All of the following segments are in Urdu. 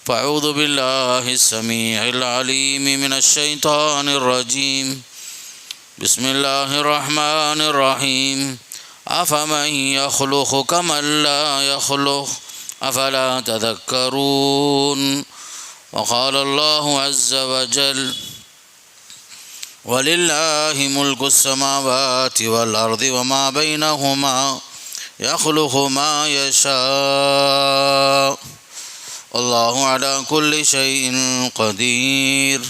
فأعوذ بالله السميع العليم من الشيطان الرجيم بسم الله الرحمن الرحيم أفمن يخلق كمن لا يخلق أفلا تذكرون وقال الله عز وجل ولله ملك السماوات والأرض وما بينهما يخلق ما يشاء الله على كل شيء قدير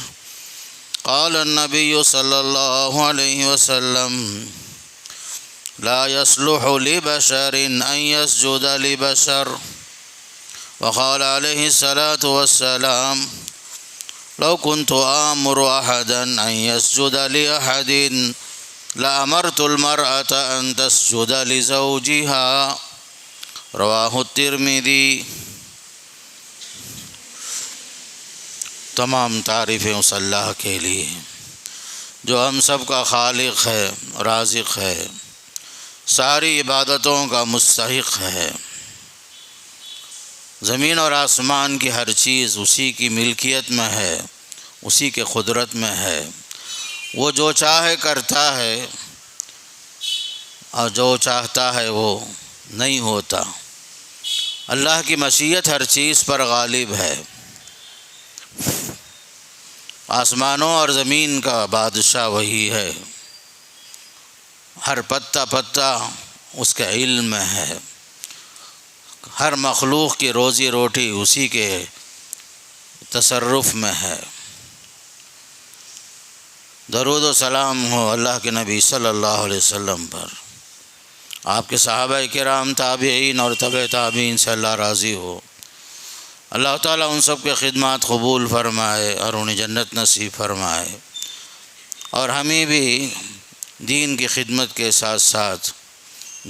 قال النبي صلى الله عليه وسلم لا يصلح لبشر أن يسجد لبشر وقال عليه الصلاة والسلام لو كنت آمر أحدا أن يسجد لأحد لأمرت المرأة أن تسجد لزوجها رواہ الترمذی۔ تمام تعریفیں اس اللہ کے لیے جو ہم سب کا خالق ہے، رازق ہے، ساری عبادتوں کا مستحق ہے۔ زمین اور آسمان کی ہر چیز اسی کی ملکیت میں ہے، اسی کے قدرت میں ہے۔ وہ جو چاہے کرتا ہے اور جو چاہتا ہے وہ نہیں ہوتا۔ اللہ کی مشیت ہر چیز پر غالب ہے۔ آسمانوں اور زمین کا بادشاہ وہی ہے، ہر پتا پتا اس کے علم میں ہے، ہر مخلوق کی روزی روٹی اسی کے تصرف میں ہے۔ درود و سلام ہو اللہ کے نبی صلی اللہ علیہ وسلم پر، آپ کے صحابہ کرام، تابعین اور تبع تابعین سے اللہ راضی ہو۔ اللہ تعالیٰ ان سب کے خدمات قبول فرمائے اور انہیں جنت نصیب فرمائے، اور ہمیں بھی دین کی خدمت کے ساتھ ساتھ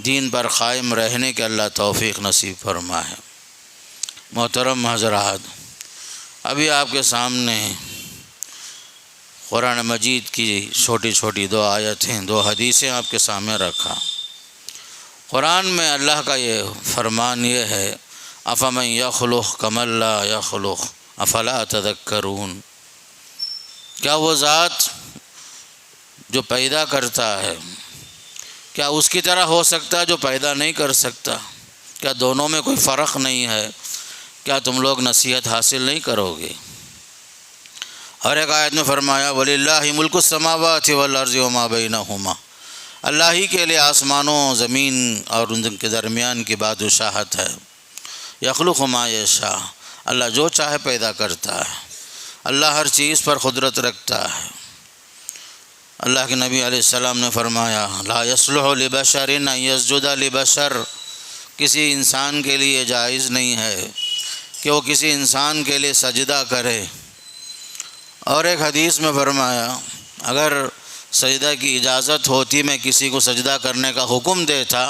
دین پر قائم رہنے کے اللہ توفیق نصیب فرمائے۔ محترم حضرات، ابھی آپ کے سامنے قرآن مجید کی چھوٹی چھوٹی 2 آیتیں، 2 حدیثیں آپ کے سامنے رکھا۔ قرآن میں اللہ کا یہ فرمان یہ ہے افمن یخلق کمن لا یخلق افلا تذکرون، کیا وہ ذات جو پیدا کرتا ہے کیا اس کی طرح ہو سکتا ہے جو پیدا نہیں کر سکتا؟ کیا دونوں میں کوئی فرق نہیں ہے؟ کیا تم لوگ نصیحت حاصل نہیں کرو گے؟ اور ایک آیت میں فرمایا وَلِلَّهِ مُلْكُ السَّمَاوَاتِ وَالْأَرْضِ وَمَا بَيْنَهُمَا، اللہ ہی کے لیے آسمانوں زمین اور ان کے درمیان کی بادشاہت ہے۔ یخلق ما یشاء، اللہ جو چاہے پیدا کرتا ہے، اللہ ہر چیز پر قدرت رکھتا ہے۔ اللہ کے نبی علیہ السلام نے فرمایا لا یصلح لبشر ان یسجد لبشر، کسی انسان کے لیے جائز نہیں ہے کہ وہ کسی انسان کے لیے سجدہ کرے۔ اور ایک حدیث میں فرمایا اگر سجدہ کی اجازت ہوتی میں کسی کو سجدہ کرنے کا حکم دیتا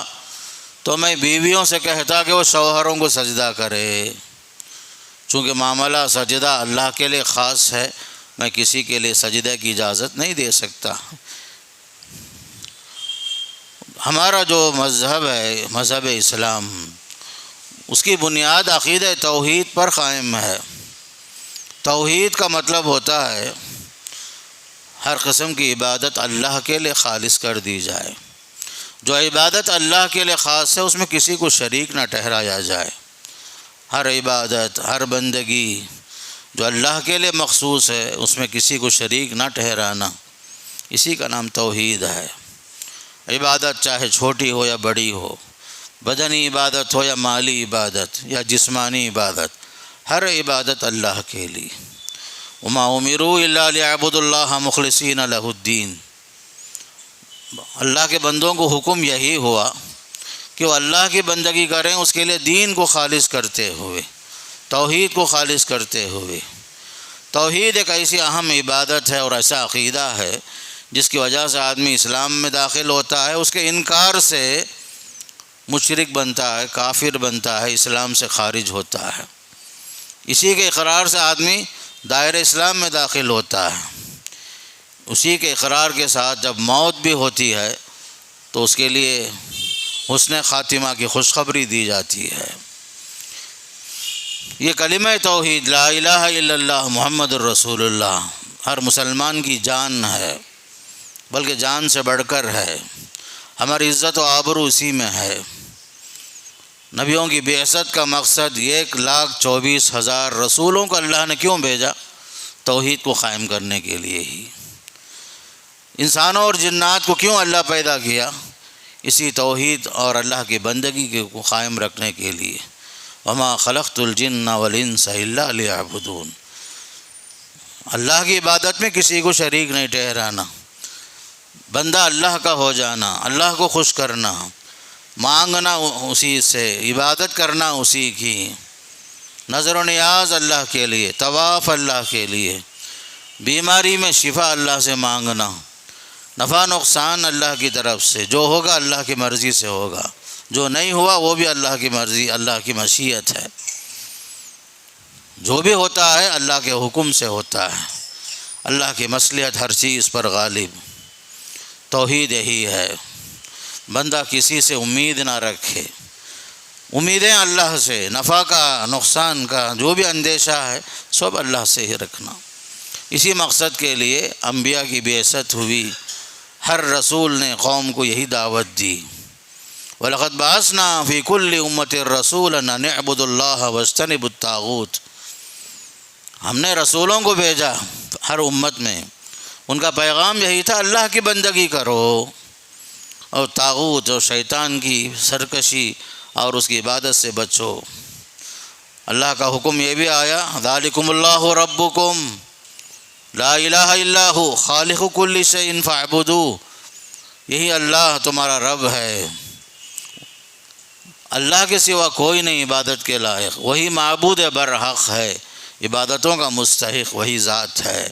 تو میں بیویوں سے کہتا کہ وہ شوہروں کو سجدہ کرے، چونکہ معاملہ سجدہ اللہ کے لیے خاص ہے، میں کسی کے لیے سجدہ کی اجازت نہیں دے سکتا۔ ہمارا جو مذہب ہے، مذہب اسلام، اس کی بنیاد عقیدہ توحید پر قائم ہے۔ توحید کا مطلب ہوتا ہے ہر قسم کی عبادت اللہ کے لیے خالص کر دی جائے۔ جو عبادت اللہ کے لیے خاص ہے اس میں کسی کو شریک نہ ٹھہرایا جائے۔ ہر عبادت، ہر بندگی جو اللہ کے لیے مخصوص ہے اس میں کسی کو شریک نہ ٹھہرانا، اسی کا نام توحید ہے۔ عبادت چاہے چھوٹی ہو یا بڑی ہو، بدنی عبادت ہو یا مالی عبادت یا جسمانی عبادت، ہر عبادت اللہ کے لیے۔ وما امروا الا ليعبدوا الله مخلصین له الدین، اللہ کے بندوں کو حکم یہی ہوا کہ وہ اللہ کی بندگی کریں، اس کے لیے دین کو خالص کرتے ہوئے، توحید کو خالص کرتے ہوئے۔ توحید ایک ایسی اہم عبادت ہے اور ایسا عقیدہ ہے جس کی وجہ سے آدمی اسلام میں داخل ہوتا ہے، اس کے انکار سے مشرک بنتا ہے، کافر بنتا ہے، اسلام سے خارج ہوتا ہے۔ اسی کے اقرار سے آدمی دائرہ اسلام میں داخل ہوتا ہے۔ اسی کے اقرار کے ساتھ جب موت بھی ہوتی ہے تو اس کے لیے حسن خاتمہ کی خوشخبری دی جاتی ہے۔ یہ کلمہ توحید لا الہ الا اللہ محمد الرسول اللہ ہر مسلمان کی جان ہے، بلکہ جان سے بڑھ کر ہے۔ ہماری عزت و آبرو اسی میں ہے۔ نبیوں کی بعثت کا مقصد 1,24,000 رسولوں کو اللہ نے کیوں بھیجا؟ توحید کو قائم کرنے کے لیے ہی۔ انسانوں اور جنات کو کیوں اللہ پیدا کیا؟ اسی توحید اور اللہ کی بندگی کو قائم رکھنے کے لیے۔ وما خلقت الجن والانس الا لیعبدون۔ اللہ کی عبادت میں کسی کو شریک نہیں ٹھہرانا، بندہ اللہ کا ہو جانا، اللہ کو خوش کرنا، مانگنا اسی سے، عبادت کرنا اسی کی، نظر و نیاز اللہ کے لیے، طواف اللہ کے لیے، بیماری میں شفا اللہ سے مانگنا، نفع نقصان اللہ کی طرف سے، جو ہوگا اللہ کی مرضی سے ہوگا، جو نہیں ہوا وہ بھی اللہ کی مرضی، اللہ کی مشیت ہے۔ جو بھی ہوتا ہے اللہ کے حکم سے ہوتا ہے، اللہ کی مصلحت ہر چیز پر غالب۔ توحید یہی ہے، بندہ کسی سے امید نہ رکھے، امیدیں اللہ سے، نفع کا نقصان کا جو بھی اندیشہ ہے سب اللہ سے ہی رکھنا۔ اسی مقصد کے لیے انبیاء کی بعثت ہوئی، ہر رسول نے قوم کو یہی دعوت دی۔ وَلَقَدْ بَعَثْنَا فِي كُلِّ أُمَّةٍ رَسُولًا أَنِ اعْبُدُوا اللَّهَ وَاجْتَنِبُوا الطَّاغُوتَ۔ ہم نے رسولوں کو بھیجا ہر امت میں، ان کا پیغام یہی تھا اللہ کی بندگی کرو اور طاغوت اور شیطان کی سرکشی اور اس کی عبادت سے بچو۔ اللہ کا حکم یہ بھی آیا ذالکم اللہ ربکم لا الہ الا ہو خالق کل شیء فاعبدوہ، یہی اللہ تمہارا رب ہے، اللہ کے سوا کوئی نہیں عبادت کے لائق، وہی معبود برحق ہے، عبادتوں کا مستحق وہی ذات ہے،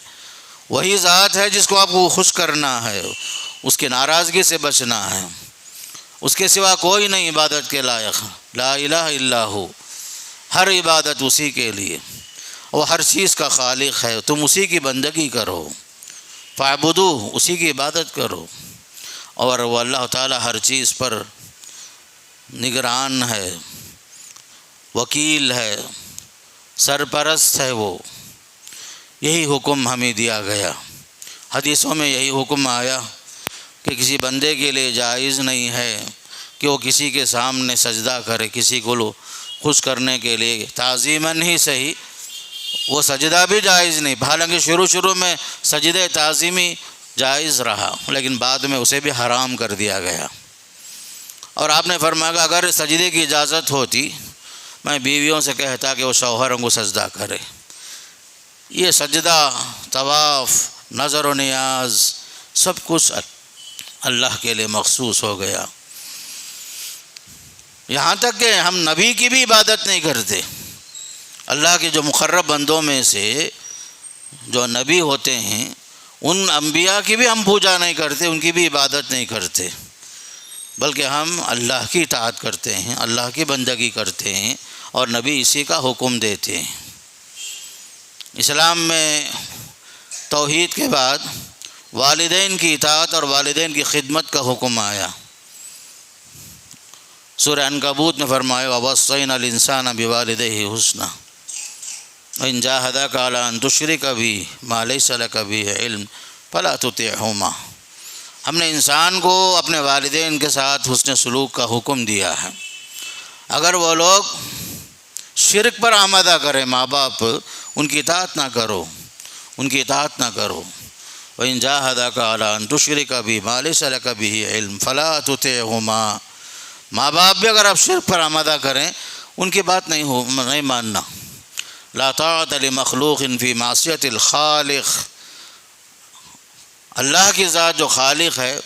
وہی ذات ہے جس کو آپ کو خوش کرنا ہے، اس کی ناراضگی سے بچنا ہے، اس کے سوا کوئی نہیں عبادت کے لائق، لا الہ الا ہو، ہر عبادت اسی کے لیے، وہ ہر چیز کا خالق ہے، تم اسی کی بندگی کرو، فاعبدوہ، اسی کی عبادت کرو، اور وہ اللہ تعالی ہر چیز پر نگران ہے، وکیل ہے، سرپرست ہے، وہ یہی حکم ہمیں دیا گیا۔ حدیثوں میں یہی حکم آیا کہ کسی بندے کے لیے جائز نہیں ہے کہ وہ کسی کے سامنے سجدہ کرے، کسی کو خوش کرنے کے لیے تعظیماً ہی صحیح، وہ سجدہ بھی جائز نہیں، حالانکہ شروع میں سجدہ تعظیمی جائز رہا، لیکن بعد میں اسے بھی حرام کر دیا گیا۔ اور آپ نے فرمایا کہ اگر سجدے کی اجازت ہوتی میں بیویوں سے کہتا کہ وہ شوہروں کو سجدہ کرے۔ یہ سجدہ، طواف، نظر و نیاز سب کچھ اللہ کے لیے مخصوص ہو گیا، یہاں تک کہ ہم نبی کی بھی عبادت نہیں کرتے۔ اللہ کے جو مقرب بندوں میں سے جو نبی ہوتے ہیں ان انبیاء کی بھی ہم پوجا نہیں کرتے، ان کی بھی عبادت نہیں کرتے، بلکہ ہم اللہ کی اطاعت کرتے ہیں، اللہ کی بندگی کرتے ہیں، اور نبی اسی کا حکم دیتے ہیں۔ اسلام میں توحید کے بعد والدین کی اطاعت اور والدین کی خدمت کا حکم آیا۔ سورہ عنکبوت میں فرمایا وَوَصَّيْنَا الْإِنسَانَ بِوَالِدَيْهِ حُسْنًا وَإِنْ جَاهَدَاكَ عَلَىٰ أَن تُشْرِكَ بِي مَا لَيْسَ لَكَ بِهِ عِلْمٌ فَلَا تُطِعْهُمَا۔ ہم نے انسان کو اپنے والدین کے ساتھ حسن سلوک کا حکم دیا ہے، اگر وہ لوگ شرک پر آمادہ کریں، ماں باپ، ان کی اطاعت نہ کرو، ان کی اطاعت نہ کرو۔ وَإِنْ جَاهَدَاكَ عَلَىٰ أَن تُشْرِكَ بِي مَا لَيْسَ لَكَ بِهِ عِلْمٌ فَلَا تُطِعْهُمَا۔ ماں باپ بھی اگر آپ شرک پر آمادہ کریں ان کی بات نہیں ماننا۔ لا طاعۃ لمخلوق فی معصیۃ الخالق، اللہ کی ذات جو خالق ہے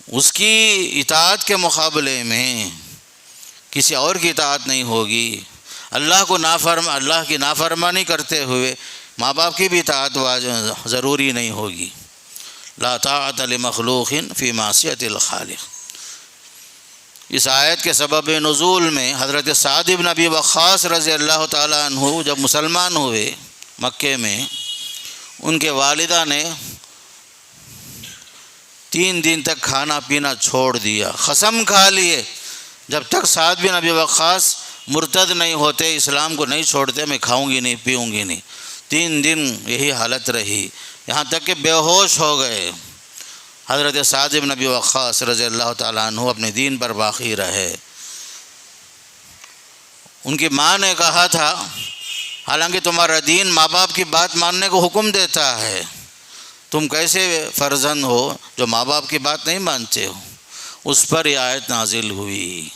اس کی اطاعت کے مقابلے میں کسی اور کی اطاعت نہیں ہوگی۔ اللہ کی نافرمانی کرتے ہوئے ماں باپ کی بھی اطاعت ضروری نہیں ہوگی۔ لا طاعۃ لمخلوق فی معصیۃ الخالق۔ اس آیت کے سبب نزول میں حضرت سعد بن ابی وقاص رضی اللہ تعالیٰ عنہ جب مسلمان ہوئے مکے میں، ان کے والدہ نے 3 دن تک کھانا پینا چھوڑ دیا، قسم کھا لیے جب تک سعد بن ابی وقاص مرتد نہیں ہوتے، اسلام کو نہیں چھوڑتے، میں کھاؤں گی نہیں پیوں گی نہیں۔ 3 دن یہی حالت رہی، یہاں تک کہ بے ہوش ہو گئے۔ حضرت سعد بن ابی وقاص رضی اللہ تعالیٰ عنہ اپنے دین پر باقی رہے۔ ان کی ماں نے کہا تھا، حالانکہ تمہارا دین ماں باپ کی بات ماننے کو حکم دیتا ہے، تم کیسے فرزند ہو جو ماں باپ کی بات نہیں مانتے ہو؟ اس پر یہ آیت نازل ہوئی،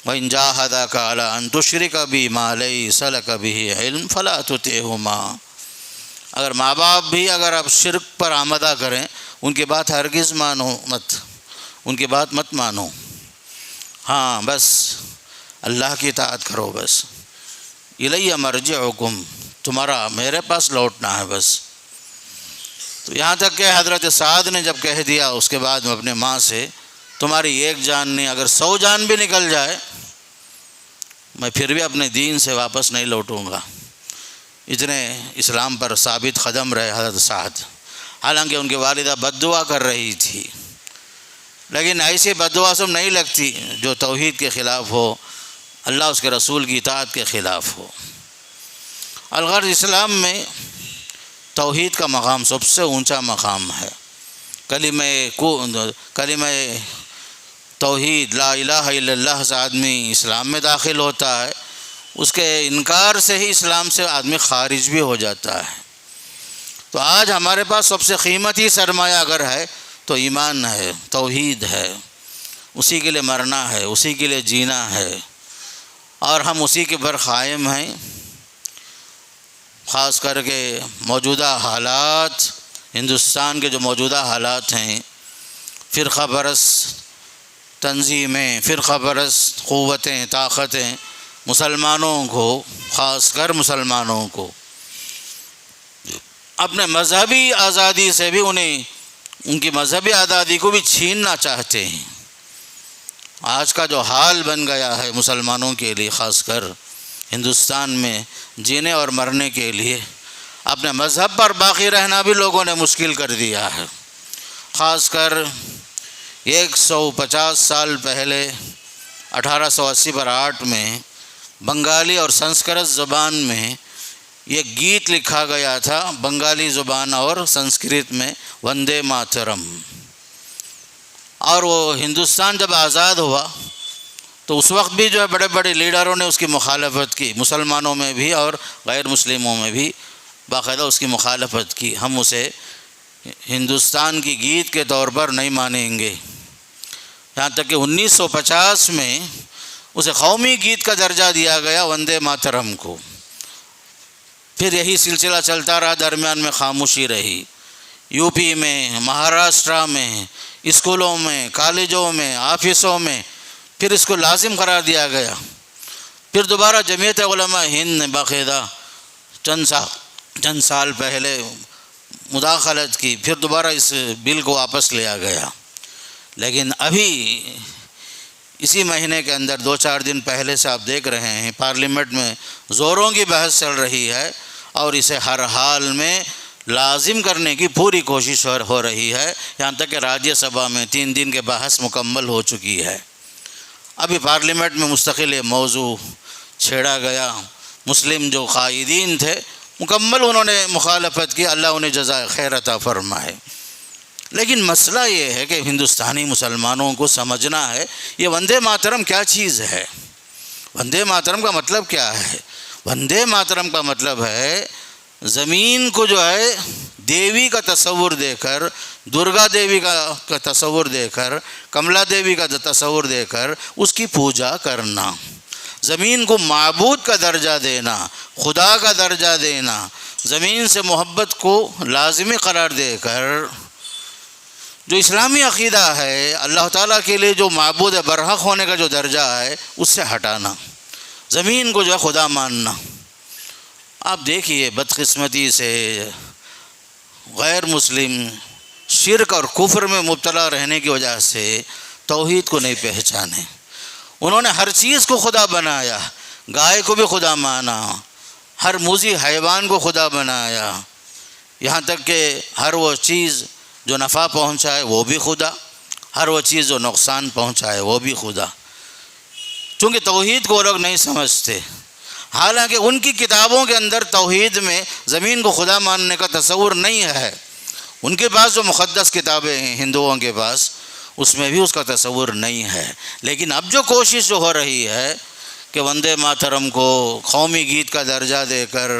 وَإِن جَاهَدَاكَ عَلَىٰ أَن تُشْرِكَ بِي مَا لَيْسَ لَكَ بِهِ عِلْمٌ فَلَا تُطِعْهُمَا۔ اگر ماں باپ بھی اگر آپ شرک پر آمدہ کریں، ان کی بات ہرگز مانو مت، ان کی بات مت مانو، ہاں بس اللہ کی اطاعت کرو، بس الیہ مرجعکم، تمہارا میرے پاس لوٹنا ہے بس۔ تو یہاں تک کہ حضرت سعد نے جب کہہ دیا اس کے بعد میں اپنے ماں سے، تمہاری ایک جان نہیں، اگر 100 جان بھی نکل جائے میں پھر بھی اپنے دین سے واپس نہیں لوٹوں گا۔ اتنے اسلام پر ثابت قدم رہے حضرت سعد، حالانکہ ان کی والدہ بد دعا کر رہی تھی، لیکن ایسی بد دعا سب نہیں لگتی جو توحید کے خلاف ہو، اللہ اس کے رسول کی اطاعت کے خلاف ہو۔ الغرض اسلام میں توحید کا مقام سب سے اونچا مقام ہے۔ کلمہ توحید لا الہ الا اللہ سے آدمی اسلام میں داخل ہوتا ہے، اس کے انکار سے ہی اسلام سے آدمی خارج بھی ہو جاتا ہے۔ تو آج ہمارے پاس سب سے قیمتی سرمایہ اگر ہے تو ایمان ہے، توحید ہے، اسی کے لیے مرنا ہے، اسی کے لیے جینا ہے، اور ہم اسی کے پر قائم ہیں۔ خاص کر کے موجودہ حالات، ہندوستان کے جو موجودہ حالات ہیں، فرقہ پرست تنظیمیں، فرقہ پرست قوتیں، طاقتیں مسلمانوں کو، خاص کر مسلمانوں کو اپنے مذہبی آزادی سے بھی ان کی مذہبی آزادی کو بھی چھیننا چاہتے ہیں۔ آج کا جو حال بن گیا ہے مسلمانوں کے لیے، خاص کر ہندوستان میں جینے اور مرنے کے لیے، اپنے مذہب پر باقی رہنا بھی لوگوں نے مشکل کر دیا ہے۔ خاص کر 150 سال پہلے 1888 میں بنگالی اور سنسکرت زبان میں یہ گیت لکھا گیا تھا، بنگالی زبان اور سنسکرت میں، وندے ماترم۔ اور وہ ہندوستان جب آزاد ہوا تو اس وقت بھی جو ہے بڑے بڑے لیڈروں نے اس کی مخالفت کی، مسلمانوں میں بھی اور غیر مسلموں میں بھی باقاعدہ اس کی مخالفت کی، ہم اسے ہندوستان کی گیت کے طور پر نہیں مانیں گے۔ یہاں تک کہ 1950 میں اسے قومی گیت کا درجہ دیا گیا، وندے ماترم کو۔ پھر یہی سلسلہ چلتا رہا، درمیان میں خاموشی رہی۔ یو پی میں، مہاراشٹرا میں، اسکولوں میں، کالجوں میں، آفسوں میں پھر اس کو لازم قرار دیا گیا۔ پھر دوبارہ جمعیت علماء ہند نے باقاعدہ چند سال پہلے مداخلت کی، پھر دوبارہ اس بل کو واپس لیا گیا۔ لیکن ابھی اسی مہینے کے اندر 2-4 دن پہلے سے آپ دیکھ رہے ہیں پارلیمنٹ میں زوروں کی بحث چل رہی ہے، اور اسے ہر حال میں لازم کرنے کی پوری کوشش ہو رہی ہے، یہاں تک کہ راجیہ سبھا میں 3 دن کے بحث مکمل ہو چکی ہے۔ ابھی پارلیمنٹ میں مستقل یہ موضوع چھیڑا گیا، مسلم جو قائدین تھے مکمل انہوں نے مخالفت کی، اللہ انہیں جزائے خیر عطا فرمائے۔ لیکن مسئلہ یہ ہے کہ ہندوستانی مسلمانوں کو سمجھنا ہے یہ وندے ماترم کیا چیز ہے، وندے ماترم کا مطلب کیا ہے۔ وندے ماترم کا مطلب ہے زمین کو جو ہے دیوی کا تصور دے کر، درگا دیوی کا تصور دے کر، کملا دیوی کا تصور دے کر اس کی پوجا کرنا، زمین کو معبود کا درجہ دینا، خدا کا درجہ دینا، زمین سے محبت کو لازمی قرار دے کر جو اسلامی عقیدہ ہے، اللہ تعالیٰ کے لیے جو معبود برحق ہونے کا جو درجہ ہے اس سے ہٹانا، زمین کو جو ہے خدا ماننا۔ آپ دیکھیے بدقسمتی سے غیر مسلم شرک اور کفر میں مبتلا رہنے کی وجہ سے توحید کو نہیں پہچانے، انہوں نے ہر چیز کو خدا بنایا، گائے کو بھی خدا مانا، ہر موذی حیوان کو خدا بنایا، یہاں تک کہ ہر وہ چیز جو نفع پہنچائے وہ بھی خدا، ہر وہ چیز جو نقصان پہنچائے وہ بھی خدا۔ چونکہ توحید کو وہ لوگ نہیں سمجھتے، حالانکہ ان کی کتابوں کے اندر توحید میں زمین کو خدا ماننے کا تصور نہیں ہے۔ ان کے پاس جو مقدس کتابیں ہیں ہندوؤں کے پاس، اس میں بھی اس کا تصور نہیں ہے۔ لیکن اب جو کوشش جو ہو رہی ہے کہ وندے ماترم کو قومی گیت کا درجہ دے کر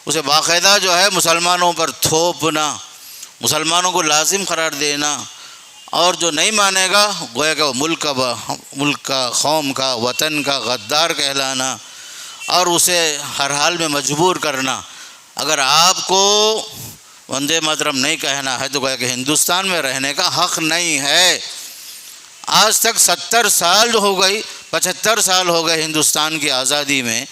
اسے باقاعدہ جو ہے مسلمانوں پر تھوپنا، مسلمانوں کو لازم قرار دینا، اور جو نہیں مانے گا گویا کہ وہ ملک کا، قوم کا، وطن کا غدار کہلانا، اور اسے ہر حال میں مجبور کرنا۔ اگر آپ کو وندے ماترم نہیں کہنا ہے تو گویا کہ ہندوستان میں رہنے کا حق نہیں ہے۔ آج تک 70 سال ہو گئی، 75 سال ہو گئے ہندوستان کی آزادی میں،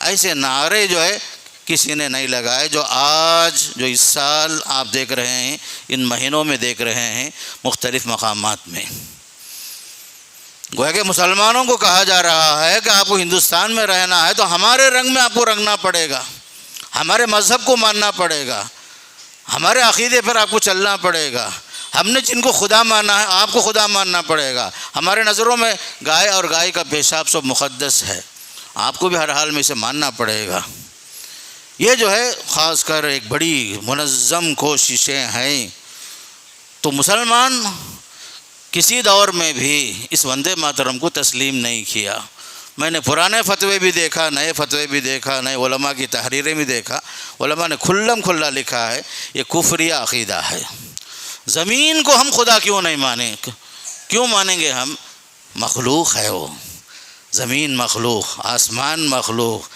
ایسے نعرے جو ہے کسی نے نہیں لگائے جو آج، جو اس سال آپ دیکھ رہے ہیں، ان مہینوں میں دیکھ رہے ہیں مختلف مقامات میں۔ گویا کہ مسلمانوں کو کہا جا رہا ہے کہ آپ کو ہندوستان میں رہنا ہے تو ہمارے رنگ میں آپ کو رنگنا پڑے گا، ہمارے مذہب کو ماننا پڑے گا، ہمارے عقیدے پر آپ کو چلنا پڑے گا، ہم نے جن کو خدا مانا ہے آپ کو خدا ماننا پڑے گا۔ ہمارے نظروں میں گائے اور گائے کا پیشاب سب مقدس ہے، آپ کو بھی ہر حال میں اسے ماننا پڑے گا۔ یہ جو ہے خاص کر ایک بڑی منظم کوششیں ہیں۔ تو مسلمان کسی دور میں بھی اس وندے ماترم کو تسلیم نہیں کیا۔ میں نے پرانے فتوے بھی دیکھا، نئے فتوے بھی دیکھا، نئے علماء کی تحریریں بھی دیکھا، علماء نے کھلم کھلا لکھا ہے یہ کفریہ عقیدہ ہے۔ زمین کو ہم خدا کیوں نہیں مانیں؟ کیوں مانیں گے ہم؟ مخلوق ہے وہ، زمین مخلوق، آسمان مخلوق،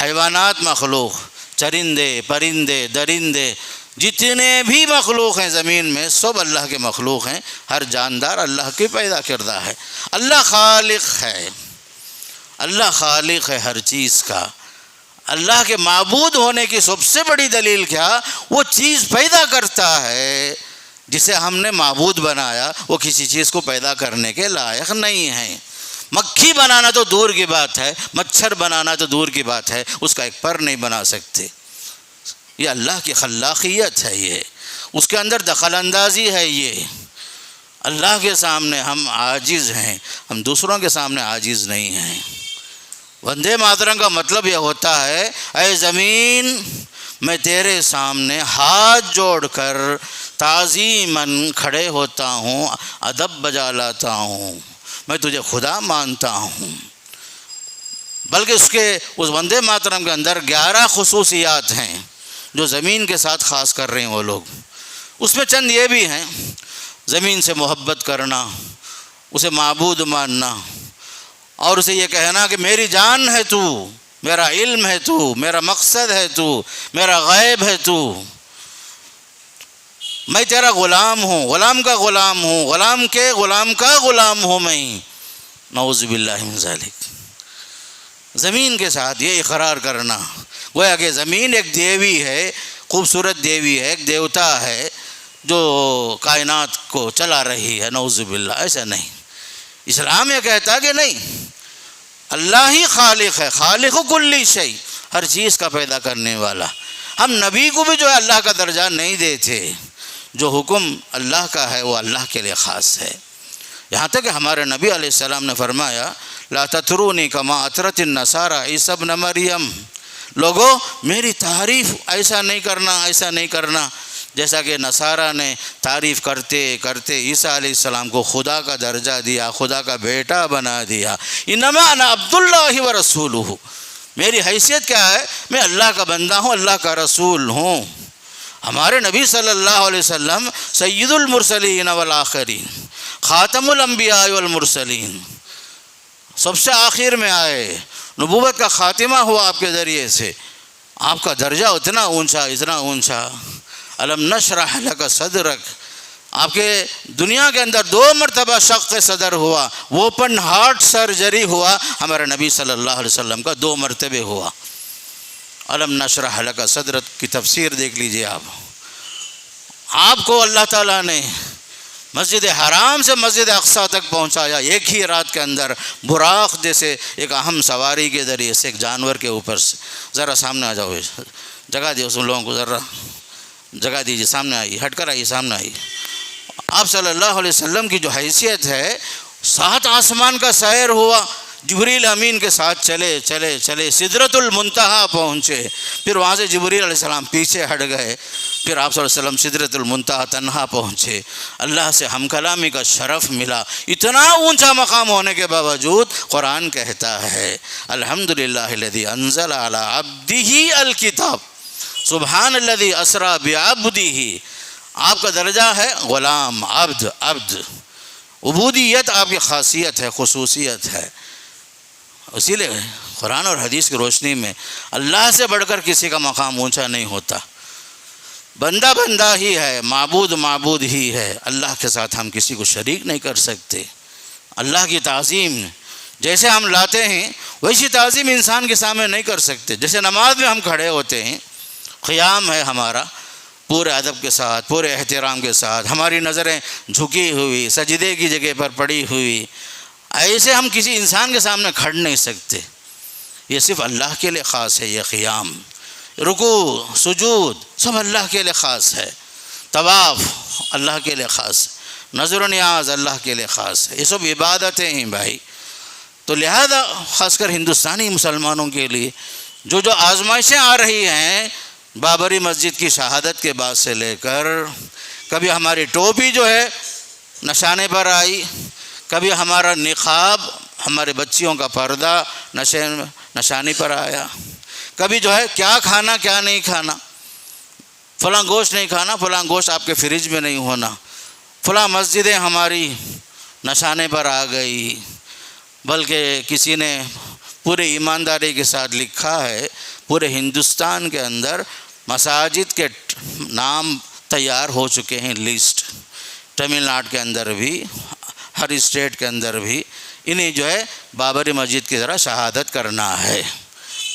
حیوانات مخلوق، چرندے پرندے درندے جتنے بھی مخلوق ہیں زمین میں سب اللہ کے مخلوق ہیں۔ ہر جاندار اللہ کی پیدا کردہ ہے۔ اللہ خالق ہے، اللہ خالق ہے ہر چیز کا۔ اللہ کے معبود ہونے کی سب سے بڑی دلیل کیا؟ وہ چیز پیدا کرتا ہے جسے ہم نے معبود بنایا، وہ کسی چیز کو پیدا کرنے کے لائق نہیں ہے۔ مکھی بنانا تو دور کی بات ہے، مچھر بنانا تو دور کی بات ہے، اس کا ایک پر نہیں بنا سکتے۔ یہ اللہ کی خلاقیت ہے، یہ اس کے اندر دخل اندازی ہے۔ یہ اللہ کے سامنے ہم عاجز ہیں، ہم دوسروں کے سامنے عاجز نہیں ہیں۔ وندے ماترم کا مطلب یہ ہوتا ہے اے زمین میں تیرے سامنے ہاتھ جوڑ کر تعظیماً کھڑے ہوتا ہوں، ادب بجا لاتا ہوں، میں تجھے خدا مانتا ہوں۔ بلکہ اس وندے ماترم کے اندر 11 خصوصیات ہیں جو زمین کے ساتھ خاص کر رہے ہیں وہ لوگ۔ اس میں چند یہ بھی ہیں: زمین سے محبت کرنا، اسے معبود ماننا، اور اسے یہ کہنا کہ میری جان ہے تو، میرا علم ہے تو، میرا مقصد ہے تو، میرا غیب ہے تو، میں تیرا غلام ہوں، غلام کا غلام ہوں، غلام کے غلام کا غلام ہوں میں۔ نعوذ باللہ من ذالک۔ زمین کے ساتھ یہ اقرار کرنا گویا کہ زمین ایک دیوی ہے، خوبصورت دیوی ہے، ایک دیوتا ہے جو کائنات کو چلا رہی ہے۔ نعوذ باللہ، ایسا نہیں۔ اسلام یہ کہتا کہ نہیں، اللہ ہی خالق ہے، خالق کل شیء، ہر چیز کا پیدا کرنے والا۔ ہم نبی کو بھی جو ہے اللہ کا درجہ نہیں دیتے۔ جو حکم اللہ کا ہے وہ اللہ کے لیے خاص ہے۔ یہاں تک کہ ہمارے نبی علیہ السلام نے فرمایا لا تطرونی کما اطرت النصارى عیسی ابن مریم، لوگو میری تعریف ایسا نہیں کرنا، ایسا نہیں کرنا جیسا کہ نصارہ نے تعریف کرتے کرتے عیسیٰ علیہ السلام کو خدا کا درجہ دیا، خدا کا بیٹا بنا دیا۔ انما انا عبد اللہ و رسولہ، میری حیثیت کیا ہے؟ میں اللہ کا بندہ ہوں، اللہ کا رسول ہوں۔ ہمارے نبی صلی اللہ علیہ وسلم سید المرسلین والآخرین، خاتم الانبیاء والمرسلین، سب سے آخر میں آئے، نبوت کا خاتمہ ہوا آپ کے ذریعے سے۔ آپ کا درجہ اتنا اونچا، اتنا اونچا۔ الم نشرح لک صدرک، آپ کے دنیا کے اندر 2 مرتبہ شق صدر ہوا، اوپن ہارٹ سرجری ہوا، ہمارے نبی صلی اللہ علیہ وسلم کا 2 مرتبہ ہوا۔ الم نشرح لک صدرک کی تفسیر دیکھ لیجئے آپ کو اللہ تعالیٰ نے مسجد حرام سے مسجد اقصیٰ تک پہنچایا ایک ہی رات کے اندر، براق جیسے ایک اہم سواری کے ذریعے سے، ایک جانور کے اوپر سے۔ ذرا سامنے آ جاؤ، جگہ دیو اس لوگوں کو، ذرا جگہ دیجیے، سامنے آئیے، ہٹ کر آئیے، سامنے آئیے۔ آپ صلی اللہ علیہ وسلم کی جو حیثیت ہے، 7 آسمان کا سیر ہوا، جبریل امین کے ساتھ چلے چلے چلے سدرۃ المنتہا پہنچے، پھر وہاں سے جبریل علیہ السلام پیچھے ہٹ گئے، پھر آپ صلی اللہ علیہ وسلم سدرۃ المنتہا تنہا پہنچے، اللہ سے ہم کلامی کا شرف ملا۔ اتنا اونچا مقام ہونے کے باوجود قرآن کہتا ہے الحمدللہ الذی انزل علی عبدہ الکتاب، سبحان الذی اسریٰ بعبدہ۔ آپ کا درجہ ہے غلام، عبد، عبودیت آپ کی خاصیت ہے، خصوصیت ہے۔ اسی لیے قرآن اور حدیث کی روشنی میں اللہ سے بڑھ کر کسی کا مقام اونچا نہیں ہوتا، بندہ بندہ ہی ہے، معبود معبود ہی ہے، اللہ کے ساتھ ہم کسی کو شریک نہیں کر سکتے۔ اللہ کی تعظیم جیسے ہم لاتے ہیں ویسی تعظیم انسان کے سامنے نہیں کر سکتے۔ جیسے نماز میں ہم کھڑے ہوتے ہیں، قیام ہے ہمارا، پورے ادب کے ساتھ، پورے احترام کے ساتھ، ہماری نظریں جھکی ہوئی، سجدے کی جگہ پر پڑی ہوئی، ایسے ہم کسی انسان کے سامنے کھڑ نہیں سکتے۔ یہ صرف اللہ کے لیے خاص ہے، یہ قیام، رکوع، سجود سب اللہ کے لیے خاص ہے، طواف اللہ کے لیے خاص ہے، نظر و نیاز اللہ کے لیے خاص ہے، یہ سب عبادتیں ہیں بھائی۔ تو لہذا خاص کر ہندوستانی مسلمانوں کے لیے جو آزمائشیں آ رہی ہیں، بابری مسجد کی شہادت کے بعد سے لے کر کبھی ہماری ٹوپی جو ہے نشانے پر آئی، کبھی ہمارا نقاب، ہمارے بچیوں کا پردہ نشانی پر آیا، کبھی جو ہے کیا کھانا کیا نہیں کھانا، فلاں گوشت نہیں کھانا، فلاں گوشت آپ کے فریج میں نہیں ہونا، فلاں مسجدیں ہماری نشانے پر آ گئی۔ بلکہ کسی نے پورے ایمانداری کے ساتھ لکھا ہے پورے ہندوستان کے اندر مساجد کے نام تیار ہو چکے ہیں، لسٹ، تمل ناڈو کے اندر بھی، ہر اسٹیٹ کے اندر بھی انہیں جو ہے بابری مسجد کی طرح شہادت کرنا ہے۔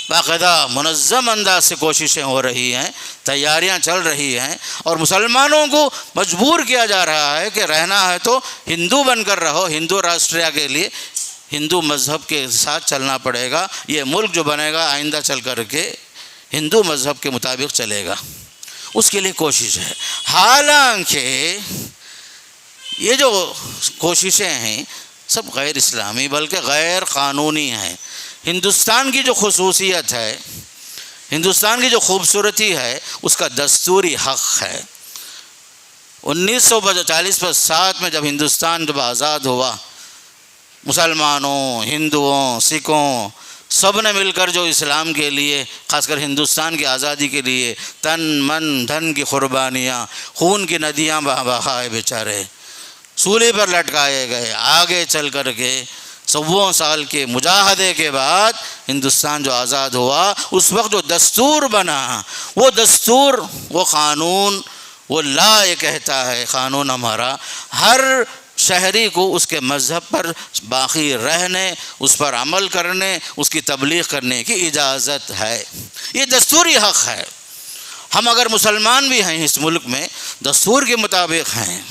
باقاعدہ منظم انداز سے کوششیں ہو رہی ہیں، تیاریاں چل رہی ہیں، اور مسلمانوں کو مجبور کیا جا رہا ہے کہ رہنا ہے تو ہندو بن کر رہو، ہندو راشٹریہ کے لیے ہندو مذہب کے ساتھ چلنا پڑے گا، یہ ملک جو بنے گا آئندہ چل کر کے ہندو مذہب کے مطابق چلے گا، اس کے لیے کوشش ہے۔ حالانکہ یہ جو کوششیں ہیں سب غیر اسلامی بلکہ غیر قانونی ہیں۔ ہندوستان کی جو خصوصیت ہے، ہندوستان کی جو خوبصورتی ہے، اس کا دستوری حق ہے۔ 1947 میں جب ہندوستان جب آزاد ہوا، مسلمانوں، ہندوؤں، سکھوں سب نے مل کر جو اسلام کے لیے، خاص کر ہندوستان کی آزادی کے لیے تن من دھن کی قربانیاں، خون کی ندیاں بہائے، بیچارے سولی پر لٹکائے گئے، آگے چل کر کے 100 سال کے مجاہدے کے بعد ہندوستان جو آزاد ہوا، اس وقت جو دستور بنا، وہ دستور، وہ قانون، وہ لا یہ کہتا ہے قانون ہمارا، ہر شہری کو اس کے مذہب پر باقی رہنے، اس پر عمل کرنے، اس کی تبلیغ کرنے کی اجازت ہے۔ یہ دستوری حق ہے۔ ہم اگر مسلمان بھی ہیں اس ملک میں، دستور کے مطابق ہیں۔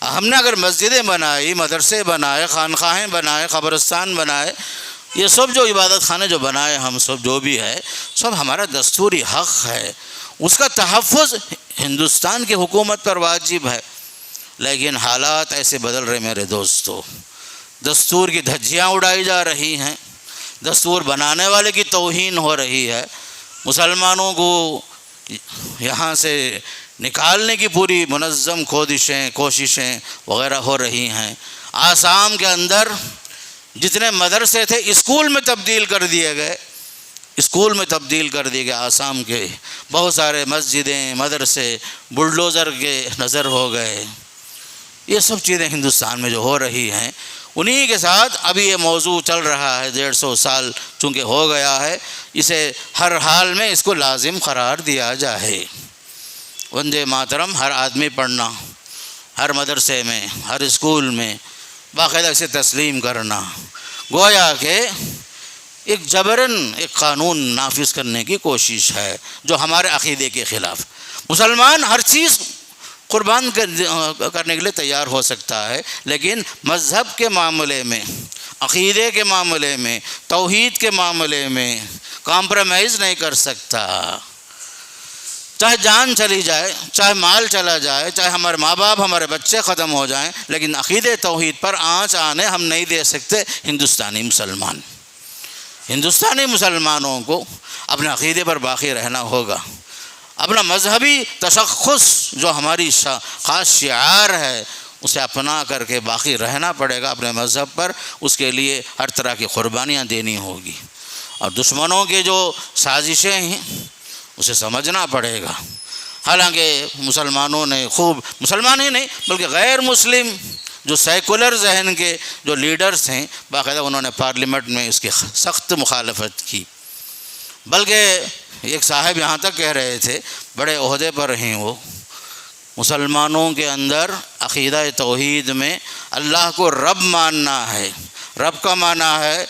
ہم نے اگر مسجدیں بنائی، مدرسے بنائے، خانقاہیں بنائے، قبرستان بنائے، یہ سب جو عبادت خانے جو بنائے ہم سب جو بھی ہے، سب ہمارا دستوری حق ہے۔ اس کا تحفظ ہندوستان کی حکومت پر واجب ہے۔ لیکن حالات ایسے بدل رہے میرے دوستو، دستور کی دھجیاں اڑائی جا رہی ہیں، دستور بنانے والے کی توہین ہو رہی ہے، مسلمانوں کو یہاں سے نکالنے کی پوری منظم کوششیں وغیرہ ہو رہی ہیں۔ آسام کے اندر جتنے مدرسے تھے اسکول میں تبدیل کر دیے گئے، آسام کے بہت سارے مسجدیں، مدرسے بلڈوزر کے نظر ہو گئے۔ یہ سب چیزیں ہندوستان میں جو ہو رہی ہیں، انہی کے ساتھ ابھی یہ موضوع چل رہا ہے۔ 150 سال چونکہ ہو گیا ہے، اسے ہر حال میں اس کو لازم قرار دیا جائے۔ وندے ماترم ہر آدمی پڑھنا، ہر مدرسے میں، ہر اسکول میں باقاعدہ اسے تسلیم کرنا، گویا کہ ایک جبراً ایک قانون نافذ کرنے کی کوشش ہے جو ہمارے عقیدے کے خلاف۔ مسلمان ہر چیز قربان کرنے کے لیے تیار ہو سکتا ہے، لیکن مذہب کے معاملے میں، عقیدے کے معاملے میں، توحید کے معاملے میں کمپرومائز نہیں کر سکتا۔ چاہے جان چلی جائے، چاہے مال چلا جائے، چاہے ہمارے ماں باپ، ہمارے بچے ختم ہو جائیں، لیکن عقیدے توحید پر آنچ آنے ہم نہیں دے سکتے ہندوستانی مسلمان۔ ہندوستانی مسلمانوں کو اپنے عقیدے پر باقی رہنا ہوگا، اپنا مذہبی تشخص جو ہماری خاص شعار ہے اسے اپنا کر کے باقی رہنا پڑے گا اپنے مذہب پر، اس کے لیے ہر طرح کی قربانیاں دینی ہوگی، اور دشمنوں کے جو سازشیں ہیں اسے سمجھنا پڑے گا۔ حالانکہ مسلمانوں نے خوب، مسلمان ہی نہیں بلکہ غیر مسلم جو سیکولر ذہن کے جو لیڈرز ہیں، باقاعدہ انہوں نے پارلیمنٹ میں اس کی سخت مخالفت کی، بلکہ ایک صاحب یہاں تک کہہ رہے تھے، بڑے عہدے پر ہیں وہ، مسلمانوں کے اندر عقیدہ توحید میں اللہ کو رب ماننا ہے، رب کا معنی ہے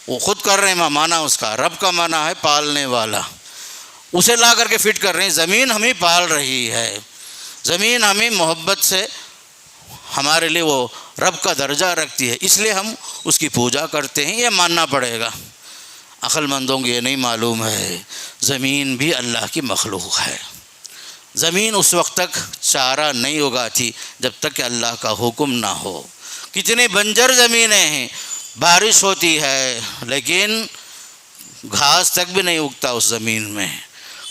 وہ خود کر رہے ہیں معنی اس کا، رب کا معنی ہے پالنے والا، اسے لا کر کے فٹ کر رہے ہیں، زمین ہمیں پال رہی ہے، زمین ہمیں محبت سے ہمارے لیے وہ رب کا درجہ رکھتی ہے، اس لیے ہم اس کی پوجا کرتے ہیں، یہ ماننا پڑے گا۔ عقل مندوں کو یہ نہیں معلوم ہے زمین بھی اللہ کی مخلوق ہے، زمین اس وقت تک چارہ نہیں اگاتی جب تک کہ اللہ کا حکم نہ ہو۔ کتنی بنجر زمینیں ہیں، بارش ہوتی ہے لیکن گھاس تک بھی نہیں اگتا اس زمین میں،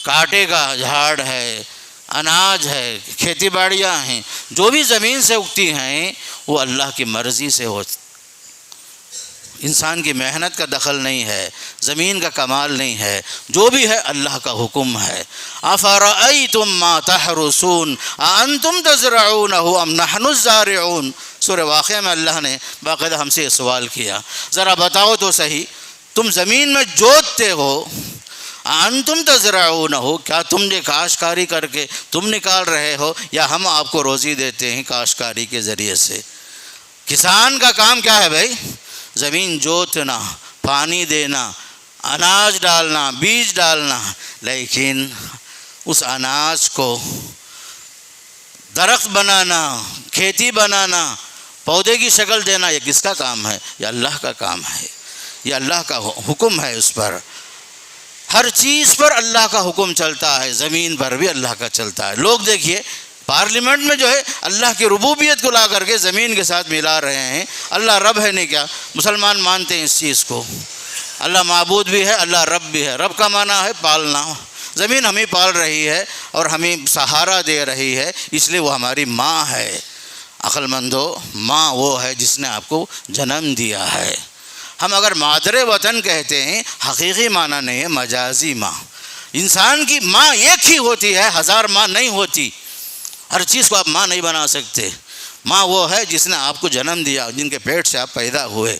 کانٹے کا جھاڑ ہے، اناج ہے، کھیتی باڑیاں ہیں، جو بھی زمین سے اگتی ہیں وہ اللہ کی مرضی سے ہوتی، انسان کی محنت کا دخل نہیں ہے، زمین کا کمال نہیں ہے، جو بھی ہے اللہ کا حکم ہے۔ افرأیتم ما تحرثون اانتم تزرعونه ام نحن الزارعون، سورہ واقعہ میں اللہ نے باقاعدہ ہم سے یہ سوال کیا، ذرا بتاؤ تو صحیح، تم زمین میں جوتتے ہو، انتم تزرعونه، کیا تم نے کاشتکاری کر کے تم نکال رہے ہو، یا ہم آپ کو روزی دیتے ہیں کاشتکاری کے ذریعے سے؟ کسان کا کام کیا ہے بھائی؟ زمین جوتنا، پانی دینا، اناج ڈالنا، بیج ڈالنا، لیکن اس اناج کو درخت بنانا، کھیتی بنانا، پودے کی شکل دینا، یہ کس کا کام ہے؟ یہ اللہ کا کام ہے، یہ اللہ کا حکم ہے، اس پر ہر چیز پر اللہ کا حکم چلتا ہے، زمین پر بھی اللہ کا چلتا ہے۔ لوگ دیکھیے پارلیمنٹ میں جو ہے اللہ کی ربوبیت کو لا کر کے زمین کے ساتھ ملا رہے ہیں، اللہ رب ہے نہیں کیا؟ مسلمان مانتے ہیں اس چیز کو، اللہ معبود بھی ہے، اللہ رب بھی ہے، رب کا معنی ہے پالنا، زمین ہمیں پال رہی ہے اور ہمیں سہارا دے رہی ہے، اس لیے وہ ہماری ماں ہے۔ عقل مندو، ماں وہ ہے جس نے آپ کو جنم دیا ہے۔ ہم اگر مادر وطن کہتے ہیں، حقیقی معنی نہیں ہے، مجازی ماں۔ انسان کی ماں ایک ہی ہوتی ہے، ہزار ماں نہیں ہوتی، ہر چیز کو آپ ماں نہیں بنا سکتے۔ ماں وہ ہے جس نے آپ کو جنم دیا، جن کے پیٹ سے آپ پیدا ہوئے۔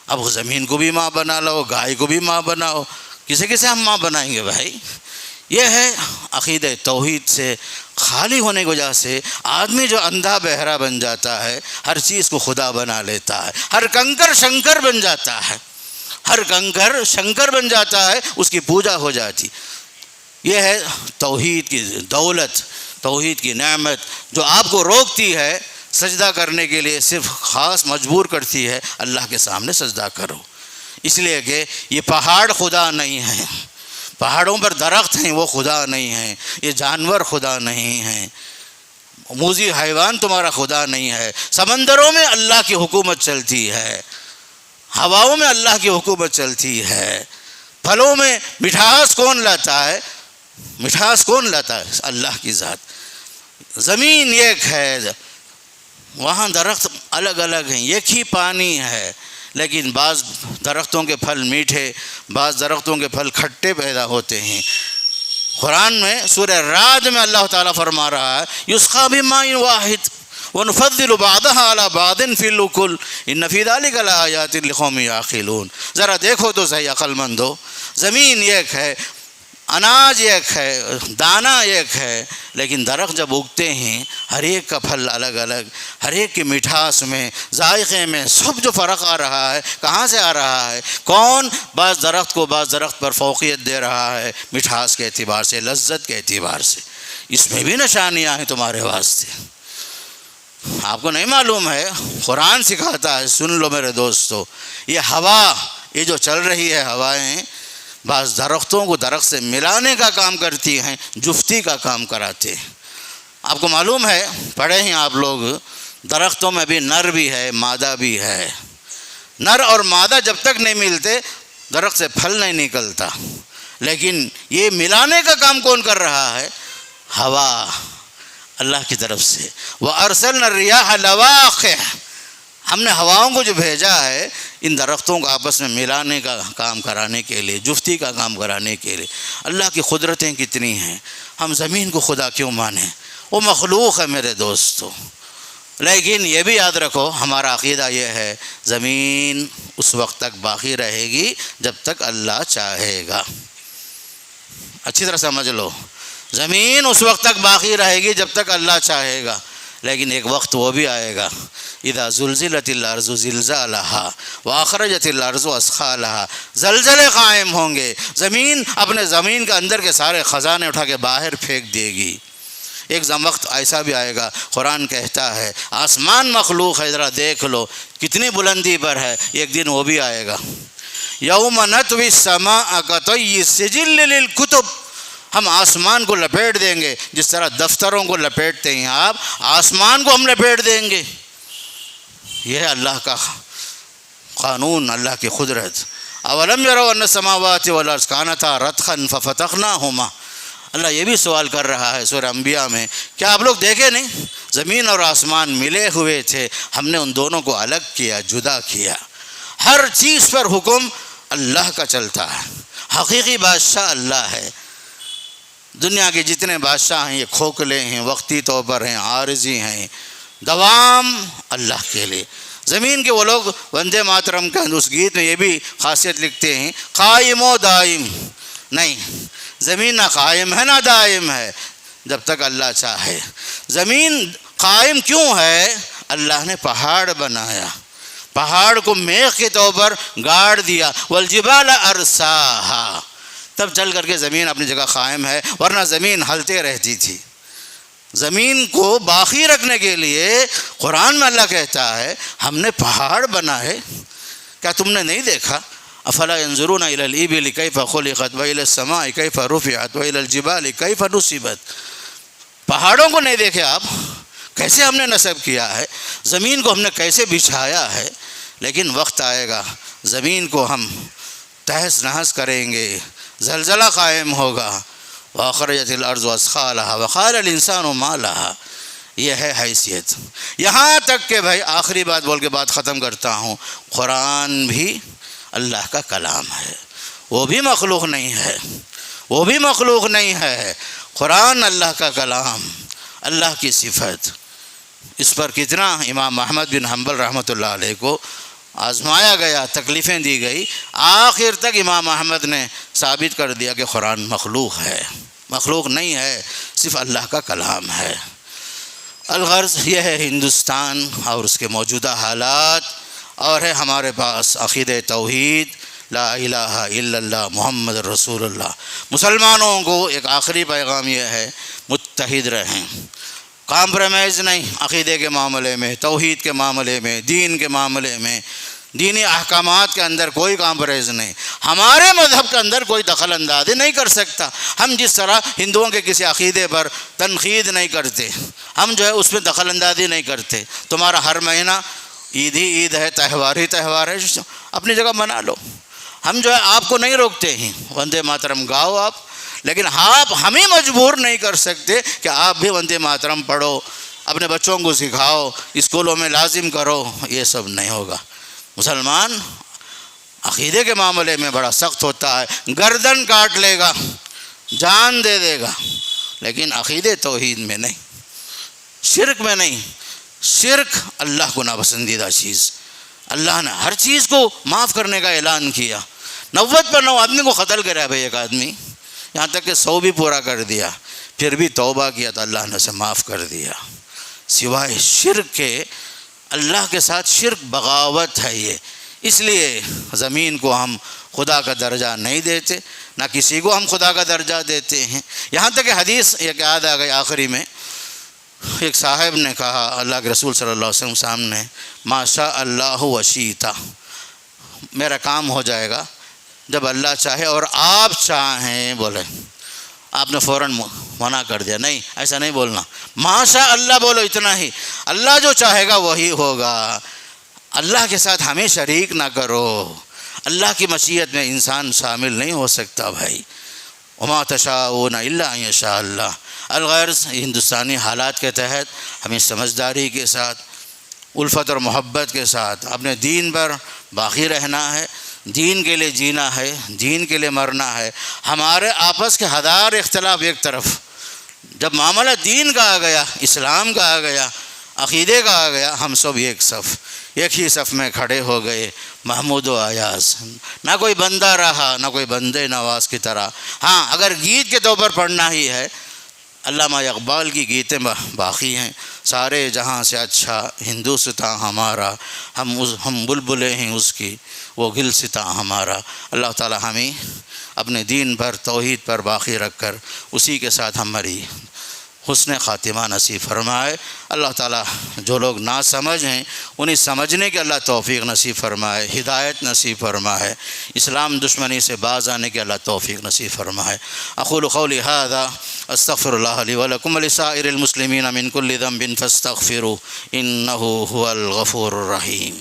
اب زمین کو بھی ماں بنا لو، گائے کو بھی ماں بناؤ، کسے کسے ہم ماں بنائیں گے بھائی؟ یہ ہے عقیدہ توحید سے خالی ہونے کی وجہ سے آدمی جو اندھا بہرا بن جاتا ہے، ہر چیز کو خدا بنا لیتا ہے، ہر کنکر شنکر بن جاتا ہے، ہر کنکر شنکر بن جاتا ہے، اس کی پوجا ہو جاتی۔ یہ ہے توحید کی دولت، توحید کی نعمت جو آپ کو روکتی ہے سجدہ کرنے کے لیے، صرف خاص مجبور کرتی ہے اللہ کے سامنے سجدہ کرو، اس لیے کہ یہ پہاڑ خدا نہیں ہیں، پہاڑوں پر درخت ہیں وہ خدا نہیں ہیں، یہ جانور خدا نہیں ہیں، موذی حیوان تمہارا خدا نہیں ہے، سمندروں میں اللہ کی حکومت چلتی ہے، ہواؤں میں اللہ کی حکومت چلتی ہے، پھلوں میں مٹھاس کون لاتا ہے؟ مٹھاس کون لاتا ہے؟ اللہ کی ذات۔ زمین ایک ہے، وہاں درخت الگ الگ ہیں، ایک ہی پانی ہے، لیکن بعض درختوں کے پھل میٹھے، بعض درختوں کے پھل کھٹے پیدا ہوتے ہیں۔ قرآن میں سورہ رعد میں اللہ تعالیٰ فرما رہا ہے، یسقیٰ بماء واحد ونفضل بعضها على بعض في الأكل ان في ذلك لآیات لقوم یعقلون۔ ذرا دیکھو تو صحیح عقل مندو، زمین ایک ہے، اناج ایک ہے، دانہ ایک ہے، لیکن درخت جب اگتے ہیں ہر ایک کا پھل الگ الگ، ہر ایک کی مٹھاس میں، ذائقے میں، سب جو فرق آ رہا ہے کہاں سے آ رہا ہے؟ کون بعض درخت کو بعض درخت پر فوقیت دے رہا ہے؟ مٹھاس کے اعتبار سے، لذت کے اعتبار سے۔ اس میں بھی نشانیاں ہیں تمہارے واسطے، آپ کو نہیں معلوم ہے، قرآن سکھاتا ہے، سن لو میرے دوستو۔ یہ ہوا، یہ جو چل رہی ہے ہوائیں، بعض درختوں کو درخت سے ملانے کا کام کرتی ہیں، جفتی کا کام کراتے ہیں۔ آپ کو معلوم ہے، پڑھے ہیں آپ لوگ، درختوں میں بھی نر بھی ہے، مادہ بھی ہے۔ نر اور مادہ جب تک نہیں ملتے درخت سے پھل نہیں نکلتا، لیکن یہ ملانے کا کام کون کر رہا ہے؟ ہوا، اللہ کی طرف سے۔ وَأَرْسَلْنَا الرِّيَاحَ لَوَاقِحَ، ہم نے ہواؤں کو جو بھیجا ہے ان درختوں کو آپس میں ملانے کا کام کرانے کے لیے، جفتی کا کام کرانے کے لیے۔ اللہ کی قدرتیں کتنی ہیں، ہم زمین کو خدا کیوں مانیں؟ وہ مخلوق ہے میرے دوستو۔ لیکن یہ بھی یاد رکھو، ہمارا عقیدہ یہ ہے زمین اس وقت تک باقی رہے گی جب تک اللہ چاہے گا۔ اچھی طرح سمجھ لو، زمین اس وقت تک باقی رہے گی جب تک اللہ چاہے گا، لیکن ایک وقت وہ بھی آئے گا، اذا زلزلت الارض زلزالہا واخرجت الارض اثقالہا، زلزلے قائم ہوں گے، زمین اپنے زمین کے اندر کے سارے خزانے اٹھا کے باہر پھینک دے گی۔ ایک وقت ایسا بھی آئے گا، قرآن کہتا ہے آسمان مخلوق ہے، ذرا دیکھ لو کتنی بلندی پر ہے، ایک دن وہ بھی آئے گا۔ یوم نطوی السماء کطی السجل للکتب، ہم آسمان کو لپیٹ دیں گے جس طرح دفتروں کو لپیٹتے ہیں آپ، آسمان کو ہم لپیٹ دیں گے۔ یہ ہے اللہ کا قانون، اللہ کی قدرت۔ اولم یروا ان السماوات والارض کانتا رتقا ففتقناہما، اللہ یہ بھی سوال کر رہا ہے سورہ انبیاء میں، کیا آپ لوگ دیکھے نہیں زمین اور آسمان ملے ہوئے تھے، ہم نے ان دونوں کو الگ کیا، جدا کیا۔ ہر چیز پر حکم اللہ کا چلتا ہے، حقیقی بادشاہ اللہ ہے۔ دنیا کے جتنے بادشاہ ہیں یہ کھوکھلے ہیں، وقتی طور پر ہیں، عارضی ہیں، دوام اللہ کے لیے۔ زمین کے وہ لوگ وندے ماترم کا اس گیت میں یہ بھی خاصیت لکھتے ہیں، قائم و دائم نہیں، زمین نہ قائم ہے نہ دائم ہے جب تک اللہ چاہے۔ زمین قائم کیوں ہے؟ اللہ نے پہاڑ بنایا، پہاڑ کو میخ کے طور پر گاڑ دیا، والجبال ارساہا، تب چل کر کے زمین اپنی جگہ قائم ہے، ورنہ زمین ہلتے رہتی تھی۔ زمین کو باقی رکھنے کے لیے قرآن میں اللہ کہتا ہے ہم نے پہاڑ بنائے۔ کیا تم نے نہیں دیکھا؟ افلا ينظرون الى الابل كيف خلقت والى السماء كيف رفعت والى الجبال كيف نصبت، پہاڑوں کو نہیں دیکھے آپ کیسے ہم نے نصب کیا ہے، زمین کو ہم نے کیسے بچھایا ہے۔ لیکن وقت آئے گا زمین کو ہم تہس نہس کریں گے، زلزلہ قائم ہوگا۔ وَأَخْرَجَتِ الْأَرْضُ أَثْقَالَهَا وَقَالَ الْإِنسَانُ مَا لَهَا، یہ ہے حیثیت۔ یہاں تک کہ بھائی آخری بات بول کے بات ختم کرتا ہوں، قرآن بھی اللہ کا کلام ہے، وہ بھی مخلوق نہیں ہے، وہ بھی مخلوق نہیں ہے۔ قرآن اللہ کا کلام، اللہ کی صفت۔ اس پر کتنا امام احمد بن حنبل رحمۃ اللہ علیہ کو آزمایا گیا، تکلیفیں دی گئی، آخر تک امام احمد نے ثابت کر دیا کہ قرآن مخلوق ہے، مخلوق نہیں ہے، صرف اللہ کا کلام ہے۔ الغرض یہ ہے ہندوستان اور اس کے موجودہ حالات، اور ہے ہمارے پاس عقیدہ توحید، لا الہ الا اللہ محمد رسول اللہ۔ مسلمانوں کو ایک آخری پیغام یہ ہے، متحد رہیں، کامپرومائز نہیں، عقیدے کے معاملے میں، توحید کے معاملے میں، دین کے معاملے میں، دینی احکامات کے اندر کوئی کامپرومائز نہیں۔ ہمارے مذہب کے اندر کوئی دخل اندازی نہیں کر سکتا۔ ہم جس طرح ہندوؤں کے کسی عقیدے پر تنقید نہیں کرتے، ہم جو ہے اس میں دخل اندازی نہیں کرتے۔ تمہارا ہر مہینہ عید ہی عید ہے، تہوار ہی تہوار ہے، اپنی جگہ منا لو، ہم جو ہے آپ کو نہیں روکتے ہیں، وندے ماترم گاؤ آپ، لیکن آپ ہمیں مجبور نہیں کر سکتے کہ آپ بھی وندے ماترم پڑھو، اپنے بچوں کو سکھاؤ، اسکولوں میں لازم کرو، یہ سب نہیں ہوگا۔ مسلمان عقیدے کے معاملے میں بڑا سخت ہوتا ہے، گردن کاٹ لے گا، جان دے دے گا، لیکن عقیدے توحید میں نہیں، شرک میں نہیں۔ شرک اللہ کو ناپسندیدہ چیز، اللہ نے ہر چیز کو معاف کرنے کا اعلان کیا۔ 90 آدمی کو قتل کرا بھائی ایک آدمی، یہاں تک کہ 100 بھی پورا کر دیا، پھر بھی توبہ کیا تو اللہ نے اسے معاف کر دیا۔ سوائے شرک کے، اللہ کے ساتھ شرک بغاوت ہے یہ، اس لیے زمین کو ہم خدا کا درجہ نہیں دیتے، نہ کسی کو ہم خدا کا درجہ دیتے ہیں۔ یہاں تک کہ حدیث ایک یاد آ گئی آخری میں، ایک صاحب نے کہا اللہ کے رسول صلی اللہ علیہ وسلم سامنے، ما شاء اللہ وشیتا، میرا کام ہو جائے گا جب اللہ چاہے اور آپ چاہیں۔ بولے آپ نے فوراً منع کر دیا، نہیں ایسا نہیں بولنا، ما شاء اللہ بولو، اتنا ہی، اللہ جو چاہے گا وہی ہوگا۔ اللہ کے ساتھ ہمیں شریک نہ کرو، اللہ کی مشیت میں انسان شامل نہیں ہو سکتا بھائی۔ وما تشاءون الا ان یشاء اللہ۔ الغرض ہندوستانی حالات کے تحت ہمیں سمجھداری کے ساتھ، الفت اور محبت کے ساتھ اپنے دین پر باقی رہنا ہے، دین کے لیے جینا ہے، دین کے لیے مرنا ہے۔ ہمارے آپس کے ہزار اختلاف ایک طرف، جب معاملہ دین کا آ گیا، اسلام کا آ گیا، عقیدے کا آ گیا، ہم سب ایک صف، ایک ہی صف میں کھڑے ہو گئے، محمود و ایاز۔ نہ کوئی بندہ رہا، نہ کوئی بندے نواز کی طرح۔ ہاں اگر گیت کے طور پر پڑھنا ہی ہے، علامہ اقبال کی گیتیں باقی ہیں، سارے جہاں سے اچھا ہندوستاں ہمارا، ہم بلبلیں ہیں اس کی، وہ گلستاں ہمارا۔ اللہ تعالی ہمیں اپنے دین پر، توحید پر باقی رکھ کر اسی کے ساتھ ہماری حسن خاتمہ نصیب فرمائے۔ اللہ تعالیٰ جو لوگ ناسمجھ ہیں انہیں سمجھنے کے اللہ توفیق نصیب فرمائے، ہدایت نصیب فرمائے، اسلام دشمنی سے باز آنے کے اللہ توفیق نصیب فرمائے۔ اقول قولی ھذا استغفر اللہ لی ولکم ولسائر المسلمین من کل ذنب فاستغفروا انہ ھو الغفور الرحیم۔